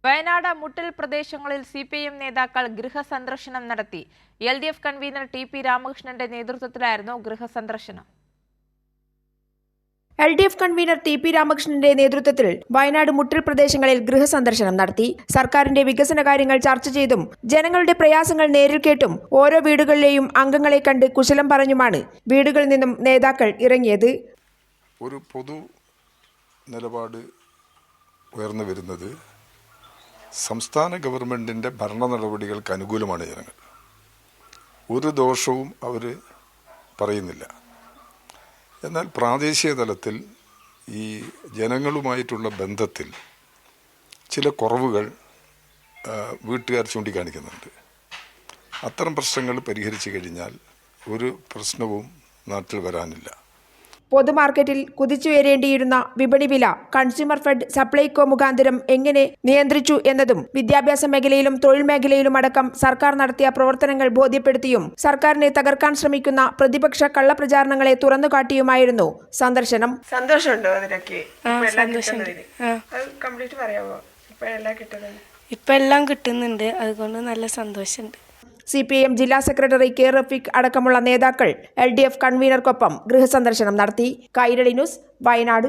വയനാട് മുട്ടിൽ പ്രദേശങ്ങളിൽ സിപിഎം നേതാക്കൾ ഗൃഹസന്ദർശനം നടത്തി. LDF കൺവീനർ TP രാമകൃഷ്ണന്റെ നേതൃത്വത്തിലായിരുന്നു ഗൃഹസന്ദർശനം. LDF കൺവീനർ TP രാമകൃഷ്ണന്റെ നേതൃത്വത്തിൽ വയനാട് മുട്ടിൽ പ്രദേശങ്ങളിൽ ഗൃഹസന്ദർശനം നടത്തി. സർക്കാരിന്റെ വികസന കാര്യങ്ങൾ ചർച്ച ചെയ്തും ജനങ്ങളുടെ പ്രയാസങ്ങൾ നേരിൽ കേട്ടും ഓരോ വീടുകളിലെയും അംഗങ്ങളെ കണ്ട് കുശലം പറഞ്ഞുമാണ് വീടുകളിൽ നിന്നും നേതാക്കൾ ഇറങ്ങിയത്. ഒരു പൊതു നിലപാട് ഉയർന്നു വരുന്നത് സംസ്ഥാന ഗവൺമെൻറ്റിൻ്റെ ഭരണ നടപടികൾക്ക് അനുകൂലമാണ് ജനങ്ങൾ. ഒരു ദോഷവും അവർ പറയുന്നില്ല. എന്നാൽ പ്രാദേശിക തലത്തിൽ ഈ ജനങ്ങളുമായിട്ടുള്ള ബന്ധത്തിൽ ചില കുറവുകൾ വീട്ടുകാർ ചൂണ്ടിക്കാണിക്കുന്നുണ്ട്. അത്തരം പ്രശ്നങ്ങൾ പരിഹരിച്ചു കഴിഞ്ഞാൽ ഒരു പ്രശ്നവും നാട്ടിൽ വരാനില്ല. പൊതുമാർക്കറ്റിൽ കുതിച്ചുയരേണ്ടിയിരുന്ന വിപണി വില കൺസ്യൂമർ ഫെഡ് സപ്ലൈകോ മുഖാന്തരം എങ്ങനെ നിയന്ത്രിച്ചു എന്നതും വിദ്യാഭ്യാസ മേഖലയിലും തൊഴിൽ മേഖലയിലും അടക്കം സർക്കാർ നടത്തിയ പ്രവർത്തനങ്ങൾ ബോധ്യപ്പെടുത്തിയും സർക്കാരിനെ തകർക്കാൻ ശ്രമിക്കുന്ന പ്രതിപക്ഷ കള്ളപ്രചാരണങ്ങളെ തുറന്നുകാട്ടിയുമായിരുന്നു സന്ദർശനം. സന്തോഷമുണ്ടോ അതിനൊക്കെ? ഇപ്പൊ എല്ലാം കിട്ടുന്നുണ്ട്, അതുകൊണ്ട് നല്ല സന്തോഷമുണ്ട്. CPM ജില്ലാ സെക്രട്ടറി K റഫീഖ് അടക്കമുള്ള നേതാക്കൾ LDF കൺവീനർക്കൊപ്പം ഗൃഹസന്ദർശനം നടത്തി. കൈരളി ന്യൂസ്, വയനാട്.